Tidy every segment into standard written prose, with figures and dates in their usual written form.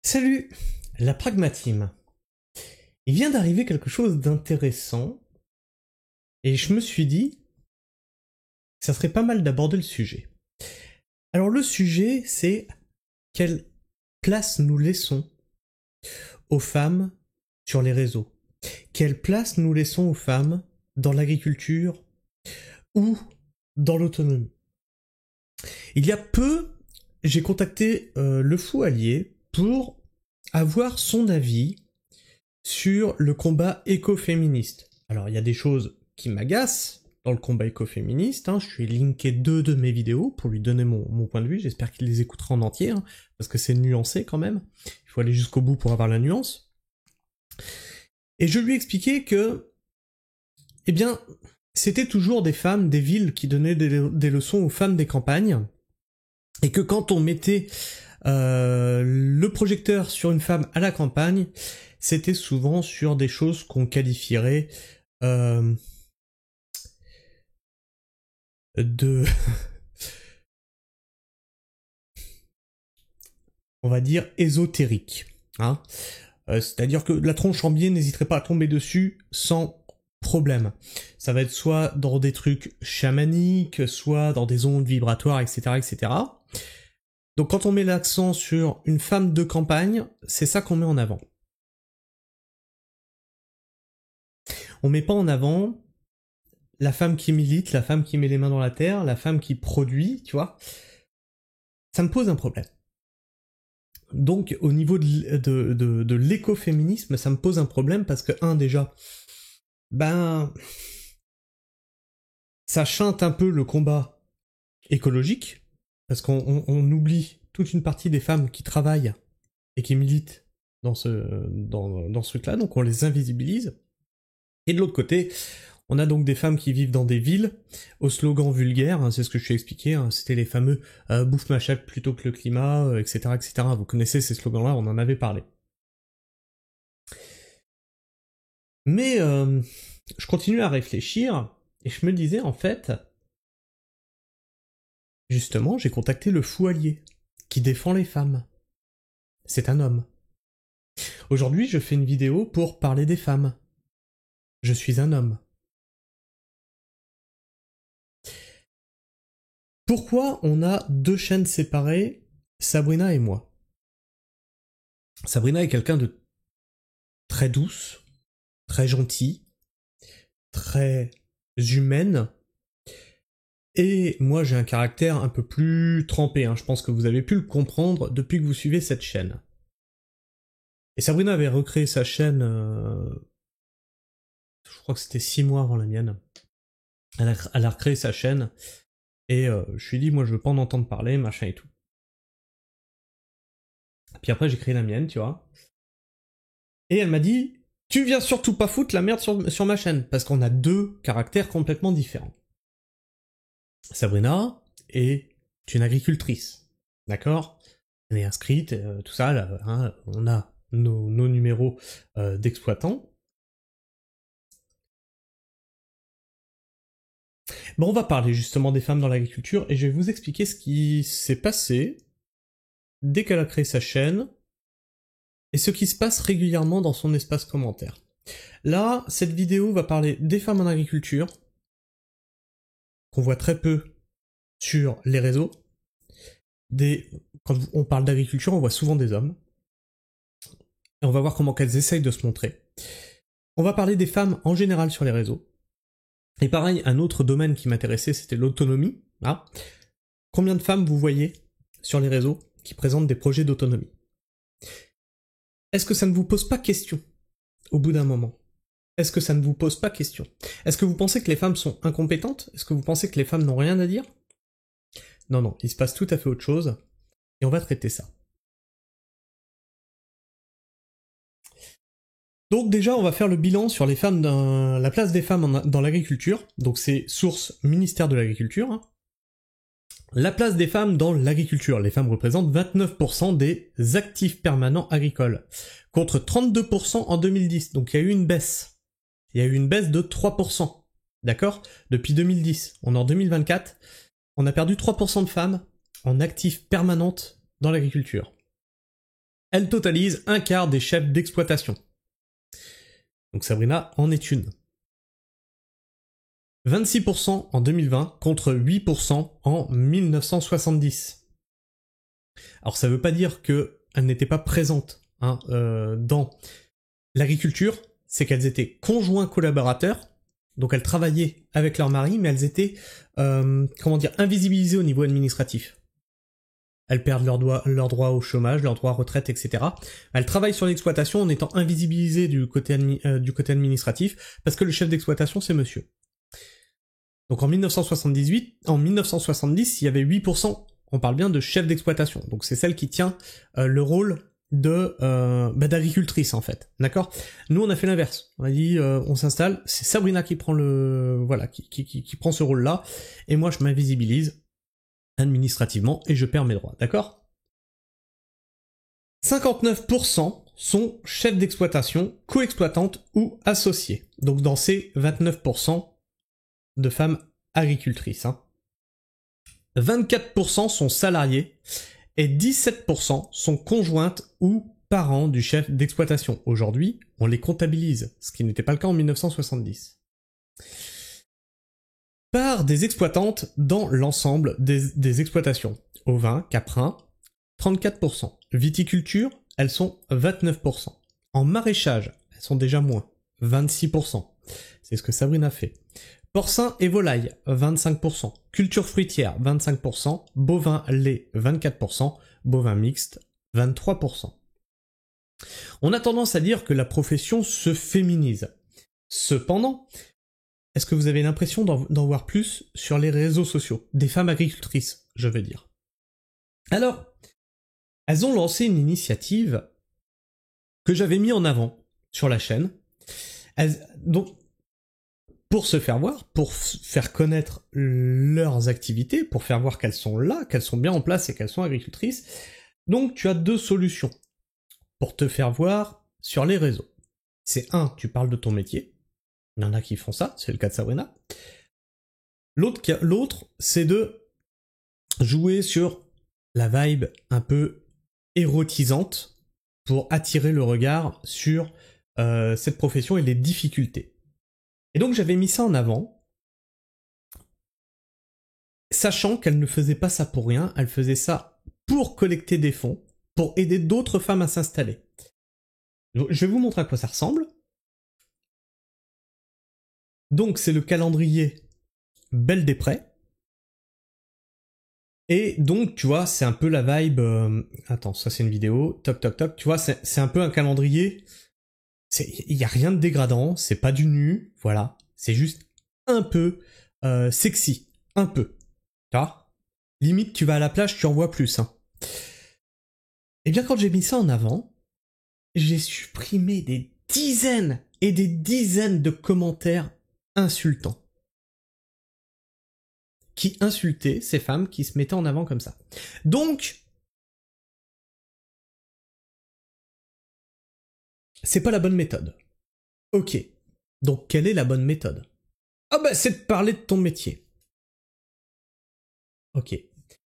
Salut, la pragmatime. Il vient d'arriver quelque chose d'intéressant et je me suis dit que ça serait pas mal d'aborder le sujet. Alors le sujet, c'est quelle place nous laissons aux femmes sur les réseaux. Quelle place nous laissons aux femmes dans l'agriculture ou dans l'autonomie. Il y a peu, j'ai contacté le fou allié pour avoir son avis sur le combat écoféministe. Alors il y a des choses qui m'agacent dans le combat écoféministe, je suis linké 2 de mes vidéos pour lui donner mon point de vue, j'espère qu'il les écoutera en entier, parce que c'est nuancé quand même, il faut aller jusqu'au bout pour avoir la nuance. Et je lui ai expliqué que, eh bien, c'était toujours des femmes des villes qui donnaient des leçons aux femmes des campagnes, et que quand on mettait le projecteur sur une femme à la campagne, c'était souvent sur des choses qu'on qualifierait de... on va dire ésotérique. C'est-à-dire que la tronche en biais n'hésiterait pas à tomber dessus sans problème. Ça va être soit dans des trucs chamaniques, soit dans des ondes vibratoires, etc., etc. Donc quand on met l'accent sur une femme de campagne, c'est ça qu'on met en avant. On met pas en avant la femme qui milite, la femme qui met les mains dans la terre, la femme qui produit, tu vois. Ça me pose un problème. Donc au niveau de l'écoféminisme, ça me pose un problème parce que, déjà, ça chante un peu le combat écologique, parce qu'on oublie toute une partie des femmes qui travaillent et qui militent dans ce truc-là, donc on les invisibilise. Et de l'autre côté, on a donc des femmes qui vivent dans des villes, au slogan vulgaire, c'est ce que je t'ai expliqué, c'était les fameux bouffe ma chatte plutôt que le climat, etc., etc. Vous connaissez ces slogans-là, on en avait parlé. Mais je continue à réfléchir, et je me disais, en fait, justement, j'ai contacté le fou allié, qui défend les femmes. C'est un homme. Aujourd'hui, je fais une vidéo pour parler des femmes. Je suis un homme. Pourquoi on a 2 chaînes séparées, Sabrina et moi? Sabrina est quelqu'un de très douce, très gentille, très humaine, et moi j'ai un caractère un peu plus trempé, je pense que vous avez pu le comprendre depuis que vous suivez cette chaîne. Et Sabrina avait recréé sa chaîne, je crois que c'était 6 mois avant la mienne. Elle a recréé sa chaîne, et je lui ai dit, moi je veux pas en entendre parler, machin et tout. Puis après j'ai créé la mienne, tu vois. Et elle m'a dit, tu viens surtout pas foutre la merde sur ma chaîne, parce qu'on a 2 caractères complètement différents. Sabrina est une agricultrice, d'accord? Elle est inscrite, tout ça, là, on a nos numéros d'exploitants. Bon, on va parler justement des femmes dans l'agriculture, et je vais vous expliquer ce qui s'est passé dès qu'elle a créé sa chaîne, et ce qui se passe régulièrement dans son espace commentaire. Là, cette vidéo va parler des femmes en agriculture, qu'on voit très peu sur les réseaux. Quand on parle d'agriculture, on voit souvent des hommes. Et on va voir comment elles essayent de se montrer. On va parler des femmes en général sur les réseaux. Et pareil, un autre domaine qui m'intéressait, c'était l'autonomie. Combien de femmes vous voyez sur les réseaux qui présentent des projets d'autonomie? Est-ce que ça ne vous pose pas question au bout d'un moment? Est-ce que ça ne vous pose pas question? Est-ce que vous pensez que les femmes sont incompétentes? Est-ce que vous pensez que les femmes n'ont rien à dire? Non, il se passe tout à fait autre chose, et on va traiter ça. Donc déjà, on va faire le bilan sur les femmes la place des femmes dans l'agriculture. Donc c'est source ministère de l'Agriculture. La place des femmes dans l'agriculture. Les femmes représentent 29% des actifs permanents agricoles, contre 32% en 2010. Donc il y a eu une baisse. Il y a eu une baisse de 3%. D'accord? Depuis 2010. On est en 2024. On a perdu 3% de femmes en actifs permanentes dans l'agriculture. elle totalise un quart des chefs d'exploitation. Donc Sabrina en est une. 26% en 2020 contre 8% en 1970. Alors ça veut pas dire qu'elles n'étaient pas présentes dans l'agriculture, c'est qu'elles étaient conjoints collaborateurs, donc elles travaillaient avec leur mari, mais elles étaient, invisibilisées au niveau administratif. Elles perdent leur droit au chômage, leur droit à retraite, etc. Elles travaillent sur l'exploitation en étant invisibilisées du côté administratif, parce que le chef d'exploitation, c'est monsieur. Donc en 1970, il y avait 8%, on parle bien de chef d'exploitation. Donc c'est celle qui tient le rôle d'agricultrice en fait, d'accord. Nous on a fait l'inverse, on a dit on s'installe, c'est Sabrina qui prend qui prend ce rôle-là, et moi je m'invisibilise administrativement et je perds mes droits, d'accord. 59% sont chefs d'exploitation, co-exploitantes ou associés. Donc dans ces 29% de femmes agricultrices. 24% sont salariés et 17% sont conjointes ou parents du chef d'exploitation. Aujourd'hui, on les comptabilise, ce qui n'était pas le cas en 1970. Part des exploitantes dans l'ensemble des exploitations. Ovins, caprins, 34%. Viticulture, elles sont 29%. En maraîchage, elles sont déjà moins, 26%. C'est ce que Sabrina fait. Porcins et volailles, 25%. Culture fruitière, 25%. Bovin, lait, 24%. Bovin mixte, 23%. On a tendance à dire que la profession se féminise. Cependant, est-ce que vous avez l'impression d'en voir plus sur les réseaux sociaux? Des femmes agricultrices, je veux dire. Alors, elles ont lancé une initiative que j'avais mis en avant sur la chaîne. Donc, pour se faire voir, pour faire connaître leurs activités, pour faire voir qu'elles sont là, qu'elles sont bien en place et qu'elles sont agricultrices. Donc tu as deux solutions pour te faire voir sur les réseaux. C'est tu parles de ton métier. Il y en a qui font ça, c'est le cas de Sabrina. L'autre, c'est de jouer sur la vibe un peu érotisante pour attirer le regard sur cette profession et les difficultés. Et donc j'avais mis ça en avant, sachant qu'elle ne faisait pas ça pour rien, elle faisait ça pour collecter des fonds, pour aider d'autres femmes à s'installer. Je vais vous montrer à quoi ça ressemble. Donc c'est le calendrier Belle des Prés. Et donc tu vois, c'est un peu la vibe... Attends, ça c'est une vidéo, toc toc toc, tu vois, c'est un peu un calendrier... Il n'y a rien de dégradant, c'est pas du nu, voilà. C'est juste un peu sexy, un peu. Tu vois ? Limite, tu vas à la plage, tu en vois plus. Et bien quand j'ai mis ça en avant, j'ai supprimé des dizaines et des dizaines de commentaires insultants. Qui insultaient ces femmes qui se mettaient en avant comme ça. Donc... c'est pas la bonne méthode. Ok. Donc quelle est la bonne méthode? Ah bah c'est de parler de ton métier. Ok.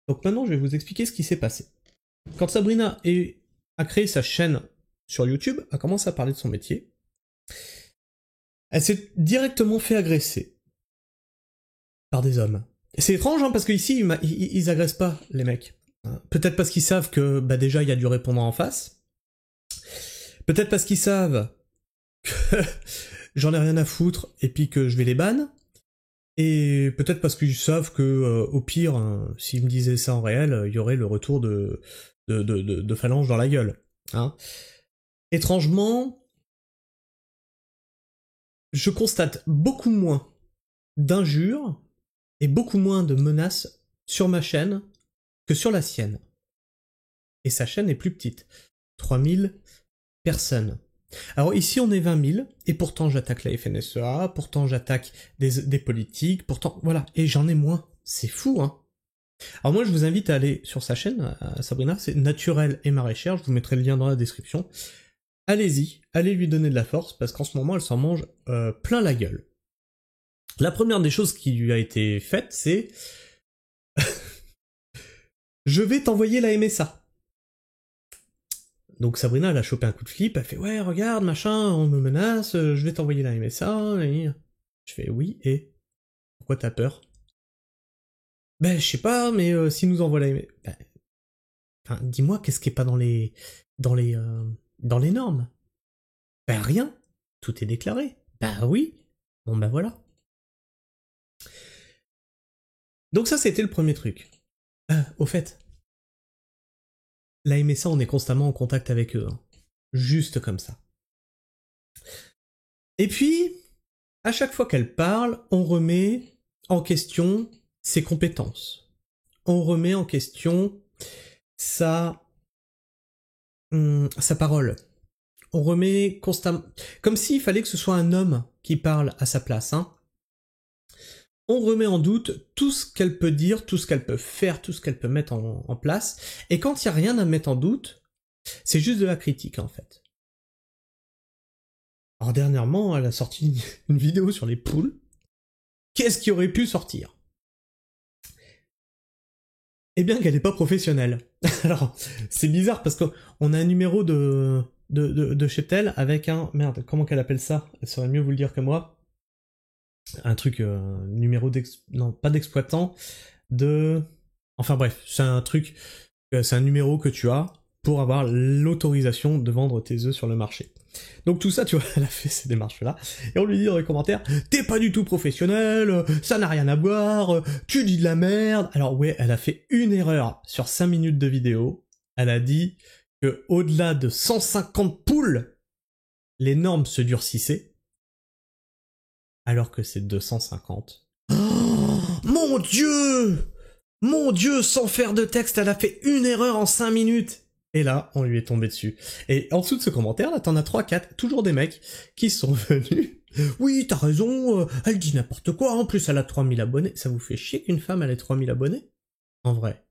Donc maintenant je vais vous expliquer ce qui s'est passé. Quand Sabrina a créé sa chaîne sur YouTube, a commencé à parler de son métier, elle s'est directement fait agresser par des hommes. Et c'est étrange parce qu'ici ils agressent pas les mecs. Peut-être parce qu'ils savent que déjà il y a du répondant en face. Peut-être parce qu'ils savent que j'en ai rien à foutre et puis que je vais les ban. Et peut-être parce qu'ils savent que, au pire, s'ils me disaient ça en réel, il y aurait le retour de phalanges dans la gueule. Étrangement, je constate beaucoup moins d'injures et beaucoup moins de menaces sur ma chaîne que sur la sienne. Et sa chaîne est plus petite. 3000 personnes. Alors ici on est 20 000, et pourtant j'attaque la FNSEA, pourtant j'attaque des politiques, pourtant voilà, et j'en ai moins. C'est fou, hein. Alors moi je vous invite à aller sur sa chaîne, à Sabrina, c'est Naturel et Maraîchère, je vous mettrai le lien dans la description. Allez-y, allez lui donner de la force, parce qu'en ce moment elle s'en mange plein la gueule. La première des choses qui lui a été faite, c'est... je vais t'envoyer la MSA. Donc Sabrina, elle a chopé un coup de flip, elle fait « Ouais, regarde, machin, on me menace, je vais t'envoyer la MSA, et... » Je fais « Oui, et pourquoi t'as peur ?» Ben, je sais pas, mais s'ils nous envoient la MSA... Ben, enfin, dis-moi, qu'est-ce qui est pas dans les... dans les normes? Ben rien, tout est déclaré. Ben oui, bon ben voilà. Donc ça, c'était le premier truc. Au fait, la MSA, on est constamment en contact avec eux. Hein. Juste comme ça. Et puis, à chaque fois qu'elle parle, on remet en question ses compétences. On remet en question sa parole. On remet constamment... Comme s'il fallait que ce soit un homme qui parle à sa place. Hein. On remet en doute tout ce qu'elle peut dire, tout ce qu'elle peut faire, tout ce qu'elle peut mettre en place. Et quand il n'y a rien à mettre en doute, c'est juste de la critique en fait. Alors dernièrement, elle a sorti une vidéo sur les poules. Qu'est-ce qui aurait pu sortir? Eh bien qu'elle n'est pas professionnelle. Alors, c'est bizarre parce qu'on a un numéro de Cheptel avec un... Merde, comment qu'elle appelle ça? Elle saurait mieux vous le dire que moi. Un truc, numéro non, pas d'exploitant, de... Enfin bref, c'est un truc, c'est un numéro que tu as pour avoir l'autorisation de vendre tes œufs sur le marché. Donc tout ça, tu vois, elle a fait ces démarches-là, et on lui dit dans les commentaires, t'es pas du tout professionnel, ça n'a rien à voir, tu dis de la merde. Alors ouais, elle a fait une erreur sur 5 minutes de vidéo, elle a dit que au-delà de 150 poules, les normes se durcissaient, alors que c'est 250. Oh, mon Dieu! Mon Dieu, sans faire de texte, elle a fait une erreur en 5 minutes. Et là, on lui est tombé dessus. Et en dessous de ce commentaire, là, t'en as 3-4, toujours des mecs, qui sont venus. Oui, t'as raison, elle dit n'importe quoi, en plus elle a 3000 abonnés. Ça vous fait chier qu'une femme, elle ait 3000 abonnés? En vrai.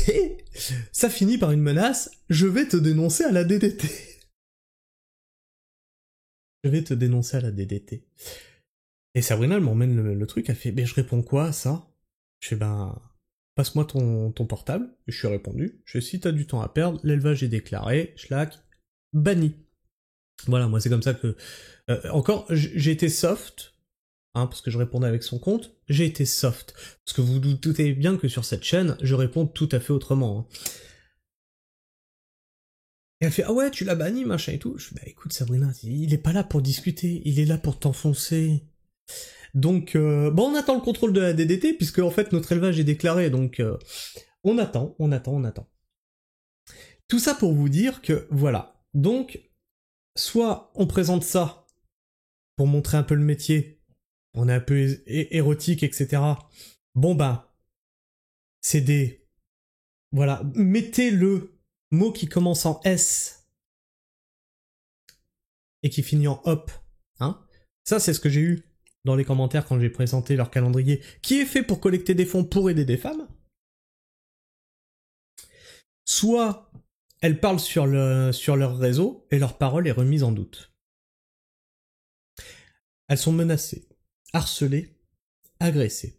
Et ça finit par une menace, je vais te dénoncer à la DDT. Je vais te dénoncer à la DDT. Et Sabrina, elle m'emmène le truc, elle fait, ben je réponds quoi à ça? Je fais, ben, passe-moi ton portable. Je lui ai répondu. Je fais, si t'as du temps à perdre, l'élevage est déclaré, schlack, banni. Voilà, moi c'est comme ça que... encore, j'ai été soft, hein, parce que je répondais avec son compte, j'ai été soft. Parce que vous doutez bien que sur cette chaîne, je réponds tout à fait autrement. Hein. Et elle fait, ah ouais, tu l'as banni, machin et tout. Je fais, bah écoute Sabrina, il est pas là pour discuter, il est là pour t'enfoncer. Donc, bon, on attend le contrôle de la DDT, puisque en fait notre élevage est déclaré, donc on attend. Tout ça pour vous dire que, voilà. Donc, soit on présente ça pour montrer un peu le métier, on est un peu érotique, etc. Bon bah, c'est des... Voilà, mettez le mot qui commence en S et qui finit en hop, hein. Ça, c'est ce que j'ai eu dans les commentaires quand j'ai présenté leur calendrier, qui est fait pour collecter des fonds pour aider des femmes. Soit elles parlent sur leur réseau et leur parole est remise en doute. Elles sont menacées, harcelées, agressées.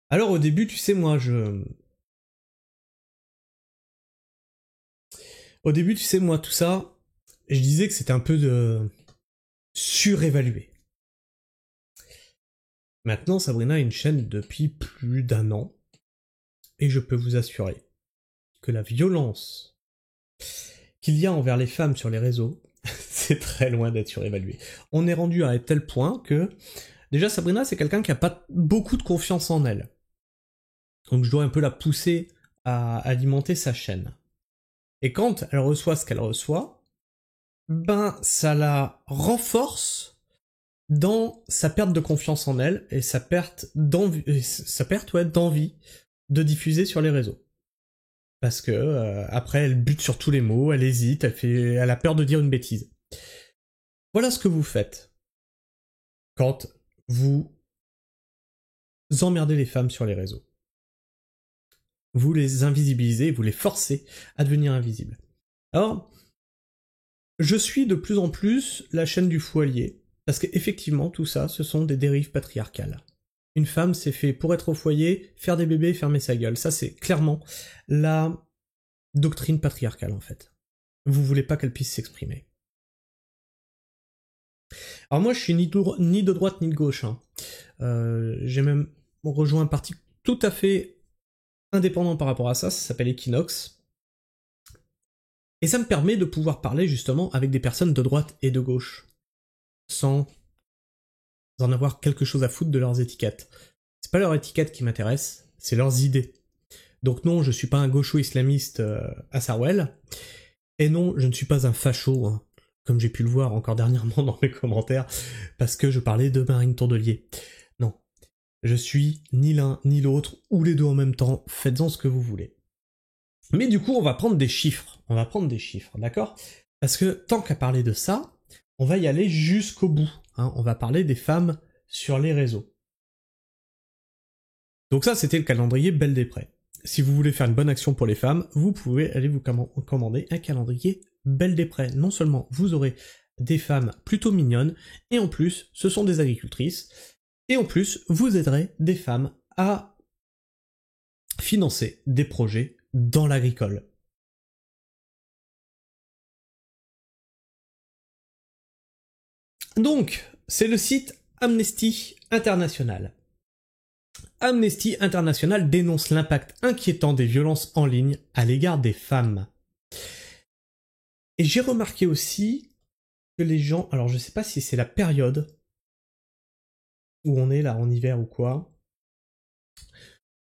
Alors au début, tu sais, tout ça, je disais que c'était un peu de surévalué. Maintenant, Sabrina a une chaîne depuis plus d'1 an, et je peux vous assurer que la violence qu'il y a envers les femmes sur les réseaux, c'est très loin d'être surévalué. On est rendu à un tel point que, déjà Sabrina, c'est quelqu'un qui a pas beaucoup de confiance en elle. Donc je dois un peu la pousser à alimenter sa chaîne. Et quand elle reçoit ce qu'elle reçoit, ben ça la renforce dans sa perte de confiance en elle et sa perte d'envie de diffuser sur les réseaux. Parce que après elle bute sur tous les mots, elle hésite, elle a peur de dire une bêtise. Voilà ce que vous faites quand vous emmerdez les femmes sur les réseaux. Vous les invisibilisez, vous les forcez à devenir invisibles. Alors, je suis de plus en plus la chaîne du foyer, parce qu'effectivement, tout ça, ce sont des dérives patriarcales. Une femme, c'est fait pour être au foyer, faire des bébés, fermer sa gueule. Ça, c'est clairement la doctrine patriarcale en fait. Vous voulez pas qu'elle puisse s'exprimer. Alors moi je suis ni de droite ni de gauche. Hein. J'ai même rejoint un parti tout à fait indépendant par rapport à ça s'appelle Equinox. Et ça me permet de pouvoir parler justement avec des personnes de droite et de gauche, sans en avoir quelque chose à foutre de leurs étiquettes. C'est pas leur étiquette qui m'intéresse, c'est leurs idées. Donc non, je suis pas un gaucho-islamiste à Sarwell, et non, je ne suis pas un facho, hein, comme j'ai pu le voir encore dernièrement dans mes commentaires, parce que je parlais de Marine Tourdelier. Non, je suis ni l'un ni l'autre, ou les deux en même temps, faites-en ce que vous voulez. Mais du coup, on va prendre des chiffres, d'accord ? Parce que tant qu'à parler de ça, on va y aller jusqu'au bout. Hein, on va parler des femmes sur les réseaux. Donc ça, c'était le calendrier Belle des Prés. Si vous voulez faire une bonne action pour les femmes, vous pouvez aller vous commander un calendrier Belle des Prés. Non seulement vous aurez des femmes plutôt mignonnes, et en plus, ce sont des agricultrices, et en plus, vous aiderez des femmes à financer des projets dans l'agricole. Donc, c'est le site Amnesty International. Amnesty International dénonce l'impact inquiétant des violences en ligne à l'égard des femmes. Et j'ai remarqué aussi que les gens, alors je sais pas si c'est la période où on est là en hiver ou quoi,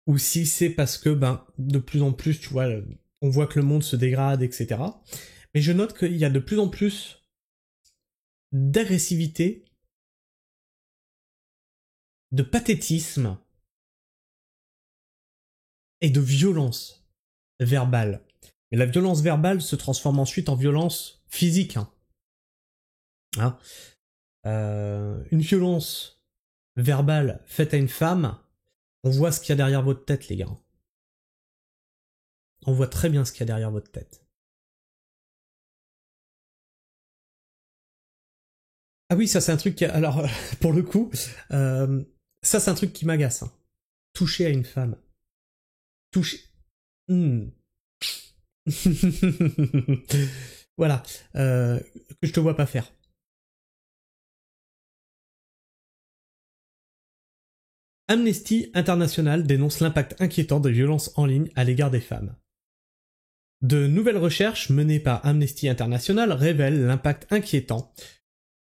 ou si c'est parce que de plus en plus, tu vois, on voit que le monde se dégrade, etc. Mais je note qu'il y a de plus en plus d'agressivité, de pathétisme et de violence verbale. Mais la violence verbale se transforme ensuite en violence physique. Hein. Une violence verbale faite à une femme, on voit ce qu'il y a derrière votre tête, les gars. On voit très bien ce qu'il y a derrière votre tête. Ah oui, ça c'est un truc qui... Alors, pour le coup, ça c'est un truc qui m'agace. Hein. Toucher à une femme. Toucher... Voilà. Que je te vois pas faire. Amnesty International dénonce l'impact inquiétant des violences en ligne à l'égard des femmes. De nouvelles recherches menées par Amnesty International révèlent l'impact inquiétant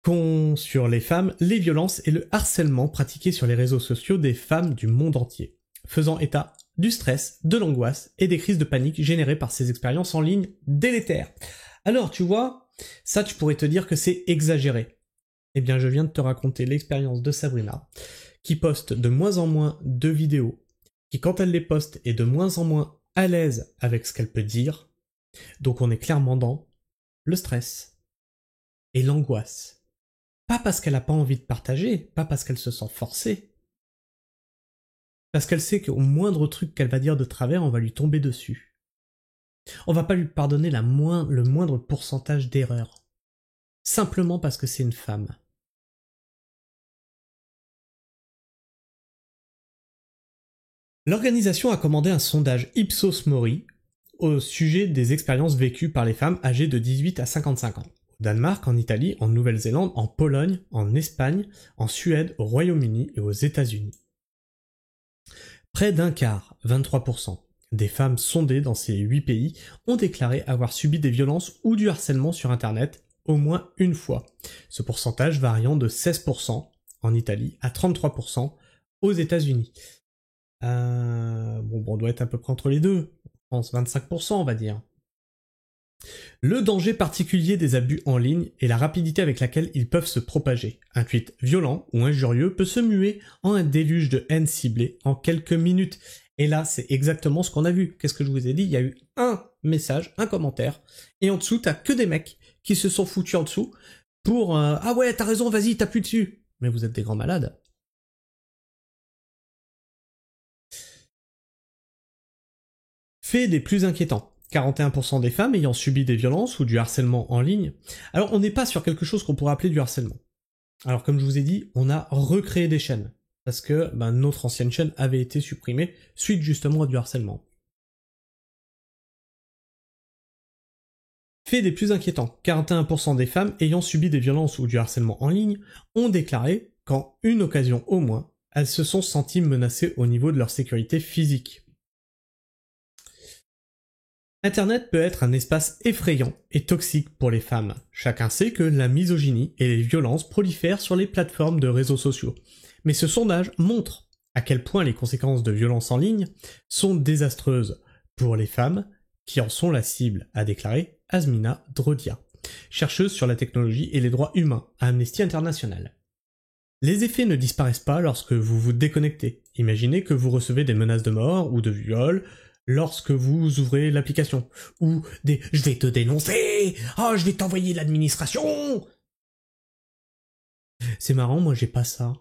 qu'ont sur les femmes les violences et le harcèlement pratiqués sur les réseaux sociaux des femmes du monde entier, faisant état du stress, de l'angoisse et des crises de panique générées par ces expériences en ligne délétères. Alors, tu vois, ça tu pourrais te dire que c'est exagéré. Eh bien, je viens de te raconter l'expérience de Sabrina, qui poste de moins en moins de vidéos, qui quand elle les poste est de moins en moins à l'aise avec ce qu'elle peut dire, donc on est clairement dans le stress et l'angoisse. Pas parce qu'elle n'a pas envie de partager, pas parce qu'elle se sent forcée, parce qu'elle sait qu'au moindre truc qu'elle va dire de travers, on va lui tomber dessus. On va pas lui pardonner le moindre pourcentage d'erreur, simplement parce que c'est une femme. L'organisation a commandé un sondage Ipsos Mori au sujet des expériences vécues par les femmes âgées de 18 à 55 ans. Au Danemark, en Italie, en Nouvelle-Zélande, en Pologne, en Espagne, en Suède, au Royaume-Uni et aux États-Unis. Près d'un quart, 23%, des femmes sondées dans ces 8 pays ont déclaré avoir subi des violences ou du harcèlement sur Internet au moins une fois. Ce pourcentage variant de 16% en Italie à 33% aux États-Unis. On doit être à peu près entre les deux. Je pense 25%, on va dire. Le danger particulier des abus en ligne est la rapidité avec laquelle ils peuvent se propager. Un tweet violent ou injurieux peut se muer en un déluge de haine ciblée en quelques minutes. Et là, c'est exactement ce qu'on a vu. Qu'est-ce que je vous ai dit ? Il y a eu un message, un commentaire, et en dessous, t'as que des mecs qui se sont foutus en dessous pour ah ouais, t'as raison, vas-y, t'appuies dessus. Mais vous êtes des grands malades. Fait des plus inquiétants. 41% des femmes ayant subi des violences ou du harcèlement en ligne. Alors on n'est pas sur quelque chose qu'on pourrait appeler du harcèlement. Alors comme je vous ai dit, on a recréé des chaînes. Parce que notre ancienne chaîne avait été supprimée suite justement à du harcèlement. Fait des plus inquiétants, 41% des femmes ayant subi des violences ou du harcèlement en ligne ont déclaré qu'en une occasion au moins, elles se sont senties menacées au niveau de leur sécurité physique. Internet peut être un espace effrayant et toxique pour les femmes. Chacun sait que la misogynie et les violences prolifèrent sur les plateformes de réseaux sociaux. Mais ce sondage montre à quel point les conséquences de violences en ligne sont désastreuses pour les femmes qui en sont la cible, a déclaré Azmina Drodia, chercheuse sur la technologie et les droits humains à Amnesty International. Les effets ne disparaissent pas lorsque vous vous déconnectez. Imaginez que vous recevez des menaces de mort ou de viol lorsque vous ouvrez l'application, ou des « je vais te dénoncer »,« oh, je vais t'envoyer l'administration ». C'est marrant, moi j'ai pas ça.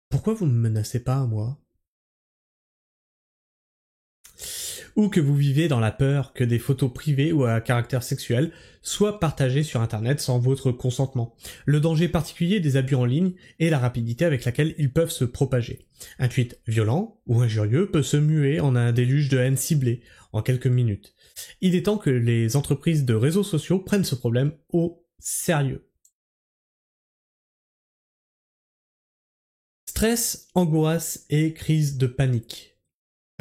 Pourquoi vous me menacez pas, moi? Ou que vous vivez dans la peur que des photos privées ou à caractère sexuel soient partagées sur internet sans votre consentement. Le danger particulier des abus en ligne est la rapidité avec laquelle ils peuvent se propager. Un tweet violent ou injurieux peut se muer en un déluge de haine ciblée en quelques minutes. Il est temps que les entreprises de réseaux sociaux prennent ce problème au sérieux. Stress, angoisse et crise de panique.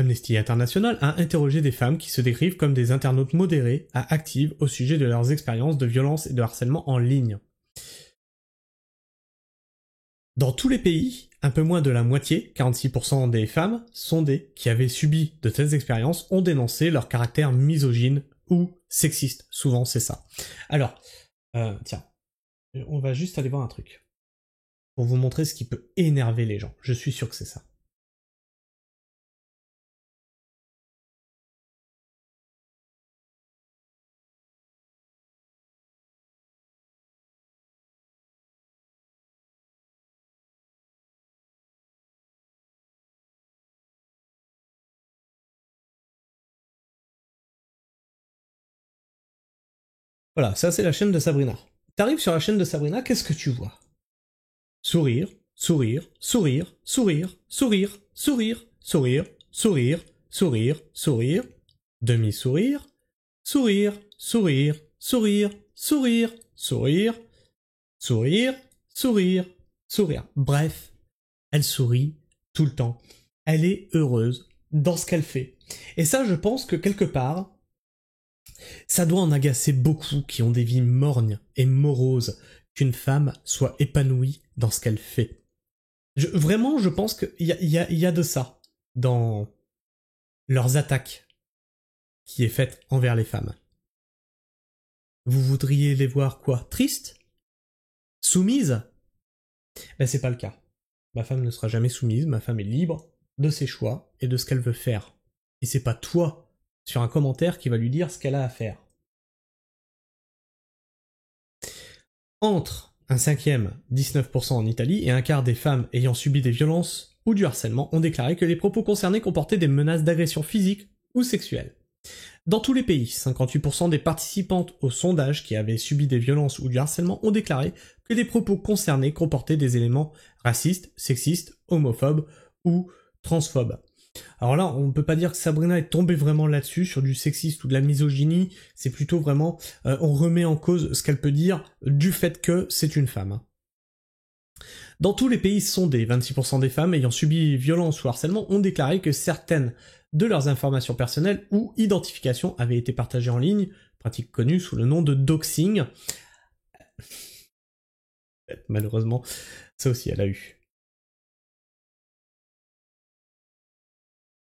Amnesty International a interrogé des femmes qui se décrivent comme des internautes modérés à actives au sujet de leurs expériences de violence et de harcèlement en ligne. Dans tous les pays, un peu moins de la moitié, 46% des femmes sondées qui avaient subi de telles expériences ont dénoncé leur caractère misogyne ou sexiste. Souvent, c'est ça. Alors, tiens, on va juste aller voir un truc pour vous montrer ce qui peut énerver les gens. Je suis sûr que c'est ça. Voilà, ça c'est la chaîne de Sabrina. T'arrives sur la chaîne de Sabrina, qu'est-ce que tu vois? Sourire, sourire, sourire, sourire, sourire, sourire, sourire, sourire, sourire, sourire, demi-sourire, sourire, sourire, sourire, sourire, sourire, sourire, sourire, sourire. Bref, elle sourit tout le temps. Elle est heureuse dans ce qu'elle fait. Et ça, je pense que quelque part, ça doit en agacer beaucoup qui ont des vies mornes et moroses qu'une femme soit épanouie dans ce qu'elle fait. Vraiment, je pense qu'il y a de ça dans leurs attaques qui est faite envers les femmes. Vous voudriez les voir quoi? Tristes? Soumises? Ben c'est pas le cas. Ma femme ne sera jamais soumise, ma femme est libre de ses choix et de ce qu'elle veut faire. Et c'est pas toi, sur un commentaire, qui va lui dire ce qu'elle a à faire. Entre un cinquième, 19% en Italie, et un quart des femmes ayant subi des violences ou du harcèlement ont déclaré que les propos concernés comportaient des menaces d'agression physique ou sexuelle. Dans tous les pays, 58% des participantes au sondage qui avaient subi des violences ou du harcèlement ont déclaré que les propos concernés comportaient des éléments racistes, sexistes, homophobes ou transphobes. Alors là, on ne peut pas dire que Sabrina est tombée vraiment là-dessus, sur du sexiste ou de la misogynie, c'est plutôt vraiment, on remet en cause ce qu'elle peut dire du fait que c'est une femme. Dans tous les pays sondés, 26% des femmes ayant subi violence ou harcèlement ont déclaré que certaines de leurs informations personnelles ou identifications avaient été partagées en ligne, pratique connue sous le nom de doxing. Malheureusement, ça aussi elle a eu.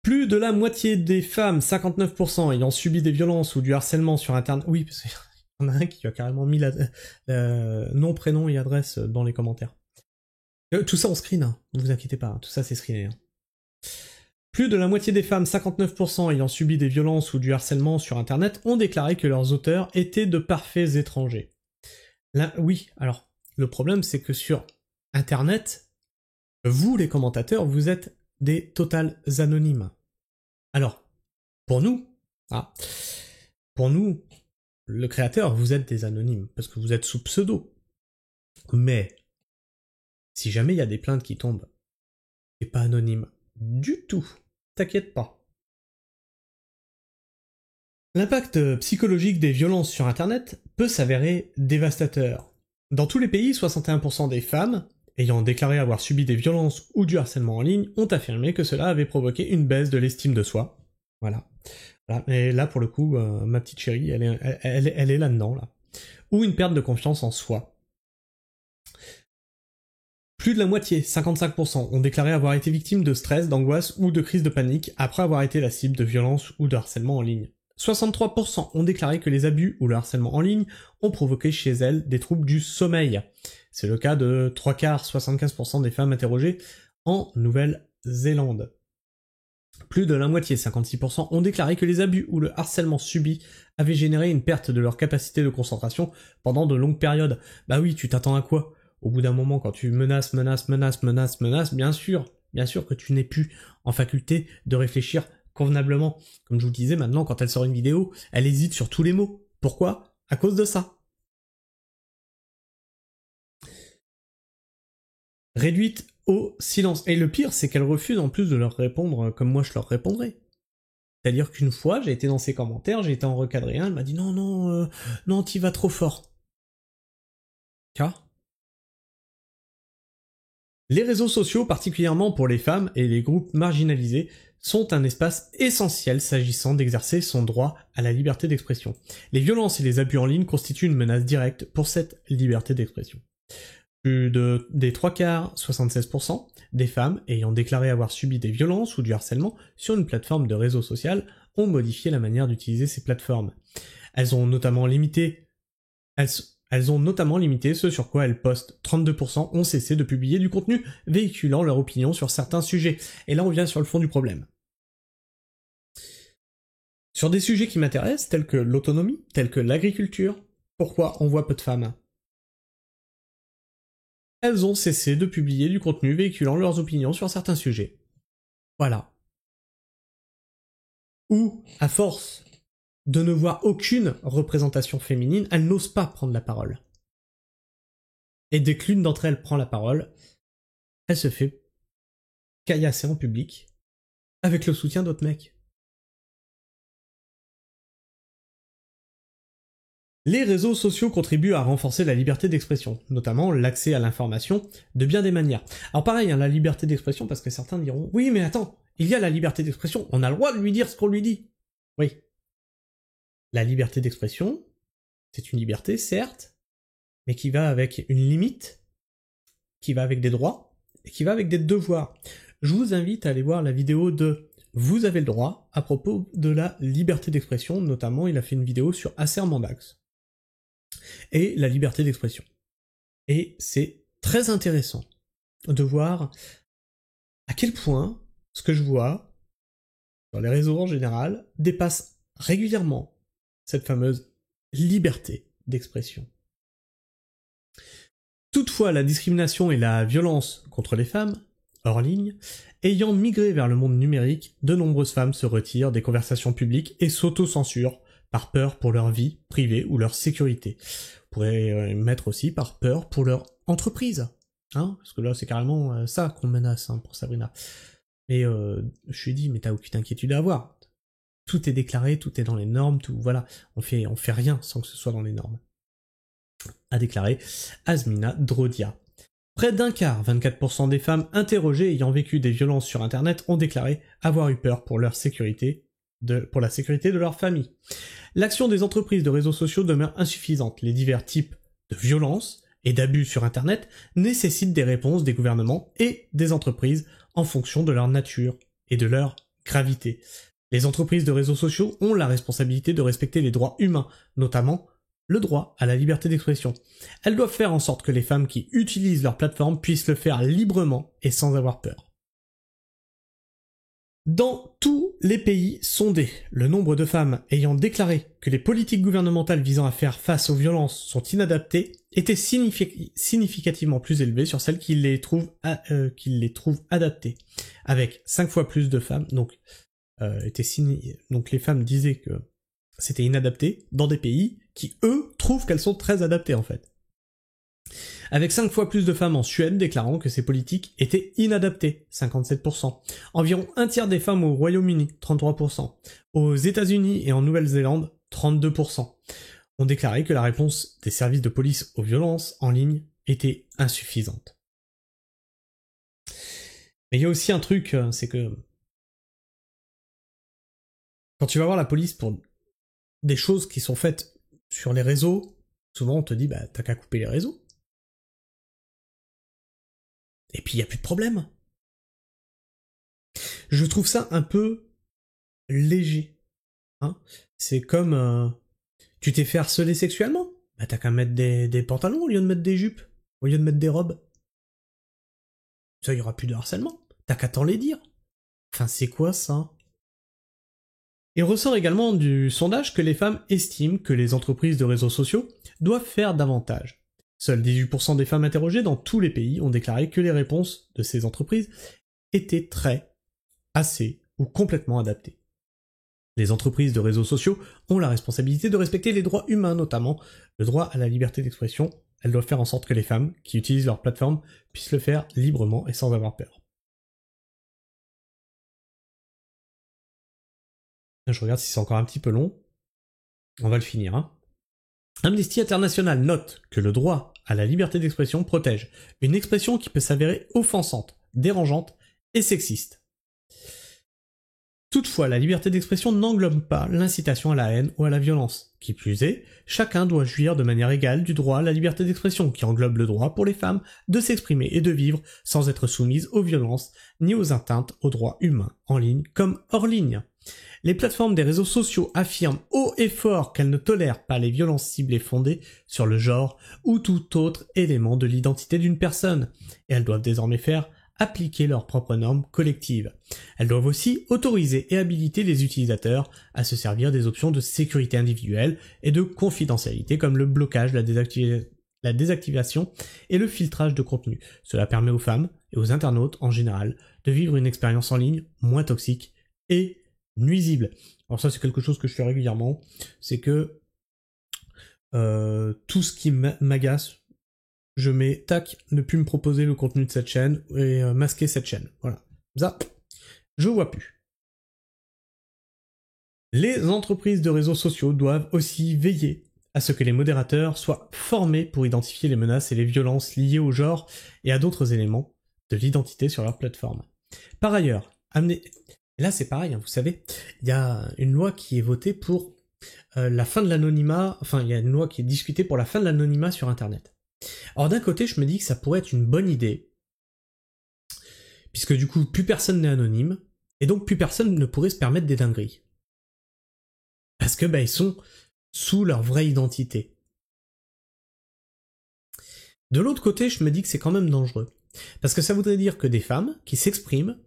Plus de la moitié des femmes, 59%, ayant subi des violences ou du harcèlement sur Internet... Oui, parce qu'il y en a un qui a carrément mis nom, prénom et adresse dans les commentaires. Tout ça en screen, hein. Ne vous inquiétez pas, tout ça c'est screené. Hein. Plus de la moitié des femmes, 59%, ayant subi des violences ou du harcèlement sur Internet, ont déclaré que leurs auteurs étaient de parfaits étrangers. Là, oui, alors, le problème c'est que sur Internet, vous les commentateurs, vous êtes des totales anonymes. Alors, pour nous, le créateur, vous êtes des anonymes, parce que vous êtes sous pseudo. Mais, si jamais il y a des plaintes qui tombent, et pas anonyme du tout, t'inquiète pas. L'impact psychologique des violences sur Internet peut s'avérer dévastateur. Dans tous les pays, 61% des femmes ayant déclaré avoir subi des violences ou du harcèlement en ligne ont affirmé que cela avait provoqué une baisse de l'estime de soi. Voilà. Et là, pour le coup, ma petite chérie, elle est là-dedans, là. Ou une perte de confiance en soi. Plus de la moitié, 55%, ont déclaré avoir été victimes de stress, d'angoisse ou de crise de panique après avoir été la cible de violences ou de harcèlement en ligne. 63% ont déclaré que les abus ou le harcèlement en ligne ont provoqué chez elles des troubles du sommeil. C'est le cas de 3/4, 75% des femmes interrogées en Nouvelle-Zélande. Plus de la moitié, 56%, ont déclaré que les abus ou le harcèlement subi avaient généré une perte de leur capacité de concentration pendant de longues périodes. Bah oui, tu t'attends à quoi? Au bout d'un moment, quand tu menaces, bien sûr que tu n'es plus en faculté de réfléchir convenablement. Comme je vous le disais, maintenant, quand elle sort une vidéo, elle hésite sur tous les mots. Pourquoi? À cause de ça. Réduite au silence. Et le pire, c'est qu'elle refuse en plus de leur répondre comme moi je leur répondrais. C'est-à-dire qu'une fois, j'ai été dans ses commentaires, j'ai été en recadré un, elle m'a dit non, t'y vas trop fort. Tu vois? Les réseaux sociaux, particulièrement pour les femmes et les groupes marginalisés, sont un espace essentiel s'agissant d'exercer son droit à la liberté d'expression. Les violences et les abus en ligne constituent une menace directe pour cette liberté d'expression. Plus des 3/4, 76%, des femmes ayant déclaré avoir subi des violences ou du harcèlement sur une plateforme de réseau social ont modifié la manière d'utiliser ces plateformes. Elles ont notamment limité ce sur quoi elles postent. 32% ont cessé de publier du contenu véhiculant leur opinion sur certains sujets. Et là, on vient sur le fond du problème. Sur des sujets qui m'intéressent, tels que l'autonomie, tels que l'agriculture, pourquoi on voit peu de femmes? Elles ont cessé de publier du contenu véhiculant leurs opinions sur certains sujets. Voilà. Ou, à force de ne voir aucune représentation féminine, elles n'osent pas prendre la parole. Et dès que l'une d'entre elles prend la parole, elle se fait caillasser en public, avec le soutien d'autres mecs. Les réseaux sociaux contribuent à renforcer la liberté d'expression, notamment l'accès à l'information de bien des manières. Alors pareil, la liberté d'expression, parce que certains diront « Oui, mais attends, il y a la liberté d'expression, on a le droit de lui dire ce qu'on lui dit !» Oui. La liberté d'expression, c'est une liberté, certes, mais qui va avec une limite, qui va avec des droits, et qui va avec des devoirs. Je vous invite à aller voir la vidéo de « Vous avez le droit » à propos de la liberté d'expression, notamment il a fait une vidéo sur Acer Mandax. Et la liberté d'expression. Et c'est très intéressant de voir à quel point ce que je vois sur les réseaux en général dépasse régulièrement cette fameuse liberté d'expression. Toutefois, la discrimination et la violence contre les femmes, hors ligne, ayant migré vers le monde numérique, de nombreuses femmes se retirent des conversations publiques et s'auto-censurent par peur pour leur vie privée ou leur sécurité. On pourrait mettre aussi par peur pour leur entreprise. Hein, parce que là, c'est carrément ça qu'on menace pour Sabrina. Mais je lui ai dit, mais t'as aucune inquiétude à avoir. Tout est déclaré, tout est dans les normes, tout, voilà. On fait rien sans que ce soit dans les normes. A déclaré Azmina Drodia. Près d'un quart, 24% des femmes interrogées ayant vécu des violences sur Internet ont déclaré avoir eu peur pour leur sécurité, pour la sécurité de leur famille. L'action des entreprises de réseaux sociaux demeure insuffisante. Les divers types de violences et d'abus sur Internet nécessitent des réponses des gouvernements et des entreprises en fonction de leur nature et de leur gravité. Les entreprises de réseaux sociaux ont la responsabilité de respecter les droits humains, notamment le droit à la liberté d'expression. Elles doivent faire en sorte que les femmes qui utilisent leur plateforme puissent le faire librement et sans avoir peur. Dans tous les pays sondés, le nombre de femmes ayant déclaré que les politiques gouvernementales visant à faire face aux violences sont inadaptées était significativement plus élevé sur celles qui les trouvent adaptées, avec 5 fois plus de femmes, donc les femmes disaient que c'était inadapté dans des pays qui, eux, trouvent qu'elles sont très adaptées en fait. avec 5 fois plus de femmes en Suède déclarant que ces politiques étaient inadaptées, 57%. Environ un tiers des femmes au Royaume-Uni, 33%. Aux États-Unis et en Nouvelle-Zélande, 32%. Ont déclaré que la réponse des services de police aux violences en ligne était insuffisante. Mais il y a aussi un truc, c'est que quand tu vas voir la police pour des choses qui sont faites sur les réseaux, souvent on te dit bah t'as qu'à couper les réseaux. Et puis il n'y a plus de problème. Je trouve ça un peu léger. Hein, c'est comme tu t'es fait harceler sexuellement, bah t'as qu'à mettre des pantalons au lieu de mettre des jupes, au lieu de mettre des robes. Ça, il y aura plus de harcèlement. T'as qu'à t'en les dire. Enfin, c'est quoi ça? Il ressort également du sondage que les femmes estiment que les entreprises de réseaux sociaux doivent faire davantage. Seuls 18% des femmes interrogées dans tous les pays ont déclaré que les réponses de ces entreprises étaient très, assez ou complètement adaptées. Les entreprises de réseaux sociaux ont la responsabilité de respecter les droits humains, notamment le droit à la liberté d'expression. Elles doivent faire en sorte que les femmes qui utilisent leur plateforme puissent le faire librement et sans avoir peur. Je regarde si c'est encore un petit peu long. On va le finir. Hein. Amnesty International note que le droit à la liberté d'expression protège une expression qui peut s'avérer offensante, dérangeante et sexiste. Toutefois, la liberté d'expression n'englobe pas l'incitation à la haine ou à la violence. Qui plus est, chacun doit jouir de manière égale du droit à la liberté d'expression, qui englobe le droit pour les femmes de s'exprimer et de vivre sans être soumises aux violences ni aux atteintes aux droits humains, en ligne comme hors ligne. Les plateformes des réseaux sociaux affirment haut et fort qu'elles ne tolèrent pas les violences ciblées fondées sur le genre ou tout autre élément de l'identité d'une personne, et elles doivent désormais faire appliquer leurs propres normes collectives. Elles doivent aussi autoriser et habiliter les utilisateurs à se servir des options de sécurité individuelle et de confidentialité comme le blocage, la désactivation et le filtrage de contenu. Cela permet aux femmes et aux internautes en général de vivre une expérience en ligne moins toxique et nuisible. Alors ça c'est quelque chose que je fais régulièrement, c'est que tout ce qui m'agace, je mets tac, ne plus me proposer le contenu de cette chaîne et masquer cette chaîne. Voilà. Ça, je vois plus. Les entreprises de réseaux sociaux doivent aussi veiller à ce que les modérateurs soient formés pour identifier les menaces et les violences liées au genre et à d'autres éléments de l'identité sur leur plateforme. Par ailleurs, et là c'est pareil, hein, vous savez, il y a une loi qui est votée pour la fin de l'anonymat, enfin il y a une loi qui est discutée pour la fin de l'anonymat sur Internet. Alors d'un côté, je me dis que ça pourrait être une bonne idée, puisque du coup, plus personne n'est anonyme, et donc plus personne ne pourrait se permettre des dingueries. Parce que ils sont sous leur vraie identité. De l'autre côté, je me dis que c'est quand même dangereux, parce que ça voudrait dire que des femmes qui s'expriment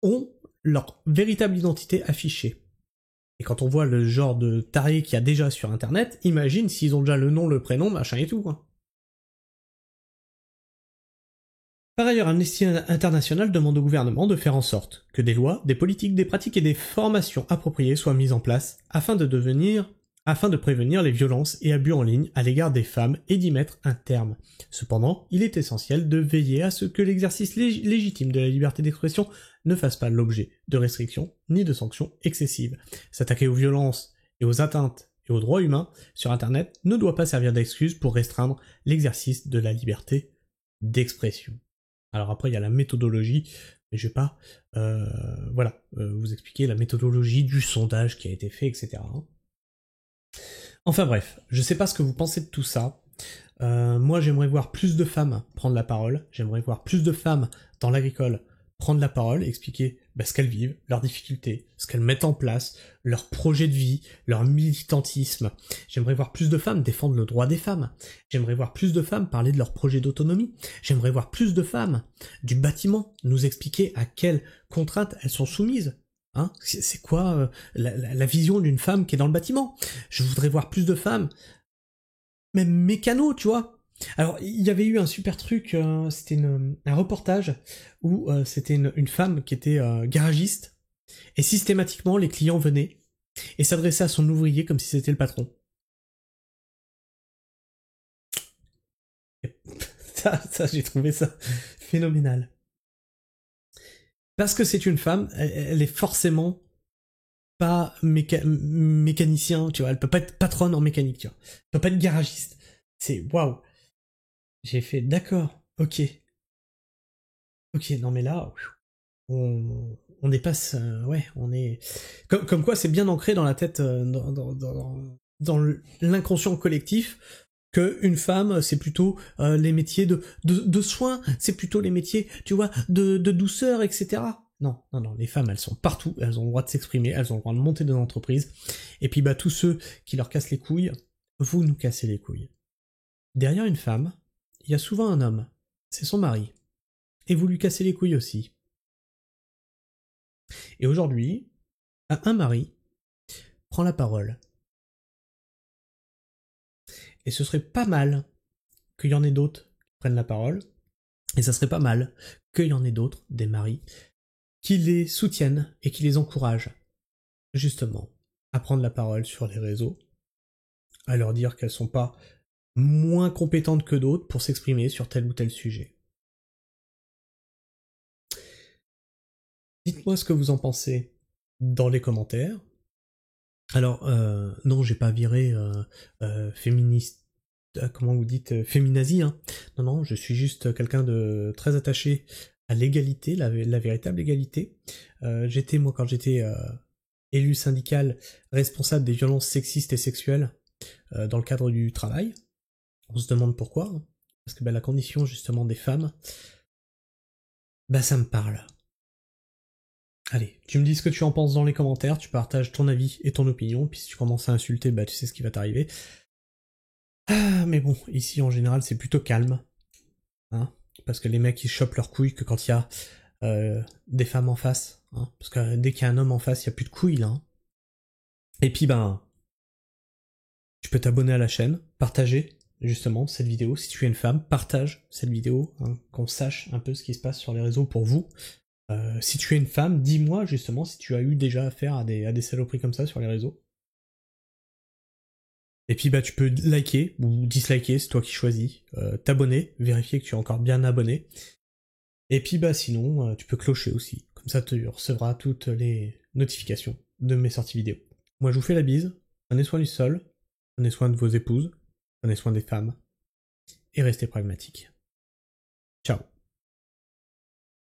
ont leur véritable identité affichée. Et quand on voit le genre de taré qu'il y a déjà sur Internet, imagine s'ils ont déjà le nom, le prénom, machin et tout. Hein. Par ailleurs, Amnesty International demande au gouvernement de faire en sorte que des lois, des politiques, des pratiques et des formations appropriées soient mises en place afin de prévenir les violences et abus en ligne à l'égard des femmes et d'y mettre un terme. Cependant, il est essentiel de veiller à ce que l'exercice légitime de la liberté d'expression ne fasse pas l'objet de restrictions ni de sanctions excessives. S'attaquer aux violences et aux atteintes et aux droits humains sur Internet ne doit pas servir d'excuse pour restreindre l'exercice de la liberté d'expression. Alors après, il y a la méthodologie, mais je vais pas vous expliquer la méthodologie du sondage qui a été fait, etc. Enfin bref, je sais pas ce que vous pensez de tout ça. Moi, j'aimerais voir plus de femmes prendre la parole. J'aimerais voir plus de femmes dans l'agricole prendre la parole, expliquer ce qu'elles vivent, leurs difficultés, ce qu'elles mettent en place, leur projet de vie, leur militantisme. J'aimerais voir plus de femmes défendre le droit des femmes. J'aimerais voir plus de femmes parler de leur projet d'autonomie. J'aimerais voir plus de femmes du bâtiment nous expliquer à quelles contraintes elles sont soumises. Hein, c'est quoi la vision d'une femme qui est dans le bâtiment? Je voudrais voir plus de femmes, même mécano, tu vois. Alors, il y avait eu un super truc, c'était un reportage où c'était une femme qui était garagiste, et systématiquement les clients venaient et s'adressaient à son ouvrier comme si c'était le patron. Ça, j'ai trouvé ça phénoménal. Parce que c'est une femme, elle est forcément pas mécanicien, tu vois. Elle peut pas être patronne en mécanique, tu vois. Elle peut pas être garagiste. C'est waouh. J'ai fait d'accord, ok. Ok, non mais là, on dépasse, ouais, on est... Comme quoi c'est bien ancré dans la tête, dans l'inconscient collectif, que une femme, c'est plutôt les métiers de soins, c'est plutôt les métiers, tu vois, de douceur, etc. Non, non, non, les femmes, elles sont partout, elles ont le droit de s'exprimer, elles ont le droit de monter dans l'entreprise, et puis bah tous ceux qui leur cassent les couilles, vous nous cassez les couilles. Derrière une femme, il y a souvent un homme, c'est son mari, et vous lui cassez les couilles aussi. Et aujourd'hui, un mari prend la parole. Et ce serait pas mal qu'il y en ait d'autres qui prennent la parole, et ça serait pas mal qu'il y en ait d'autres, des maris, qui les soutiennent et qui les encouragent, justement, à prendre la parole sur les réseaux, à leur dire qu'elles sont pas moins compétentes que d'autres pour s'exprimer sur tel ou tel sujet. Dites-moi ce que vous en pensez dans les commentaires. Alors, non, j'ai pas viré féministe, comment vous dites, féminazie, hein. Non, non, je suis juste quelqu'un de très attaché à l'égalité, la véritable égalité. J'étais, moi, quand j'étais élu syndical, responsable des violences sexistes et sexuelles dans le cadre du travail. On se demande pourquoi, hein. Parce que la condition, justement, des femmes, ça me parle. Allez, tu me dis ce que tu en penses dans les commentaires, tu partages ton avis et ton opinion, puis si tu commences à insulter, tu sais ce qui va t'arriver. Ah, mais bon, ici en général c'est plutôt calme, hein, parce que les mecs ils chopent leurs couilles que quand il y a des femmes en face, hein, parce que dès qu'il y a un homme en face, il y a plus de couilles là. Hein. Et puis tu peux t'abonner à la chaîne, partager justement cette vidéo. Si tu es une femme, partage cette vidéo, hein, qu'on sache un peu ce qui se passe sur les réseaux pour vous. Si tu es une femme, dis-moi justement si tu as eu déjà affaire à des saloperies comme ça sur les réseaux. Et puis tu peux liker ou disliker, c'est toi qui choisis, t'abonner, vérifier que tu es encore bien abonné. Et puis sinon, tu peux clocher aussi, comme ça tu recevras toutes les notifications de mes sorties vidéo. Moi je vous fais la bise, prenez soin du sol, prenez soin de vos épouses, prenez soin des femmes, et restez pragmatiques. Ciao.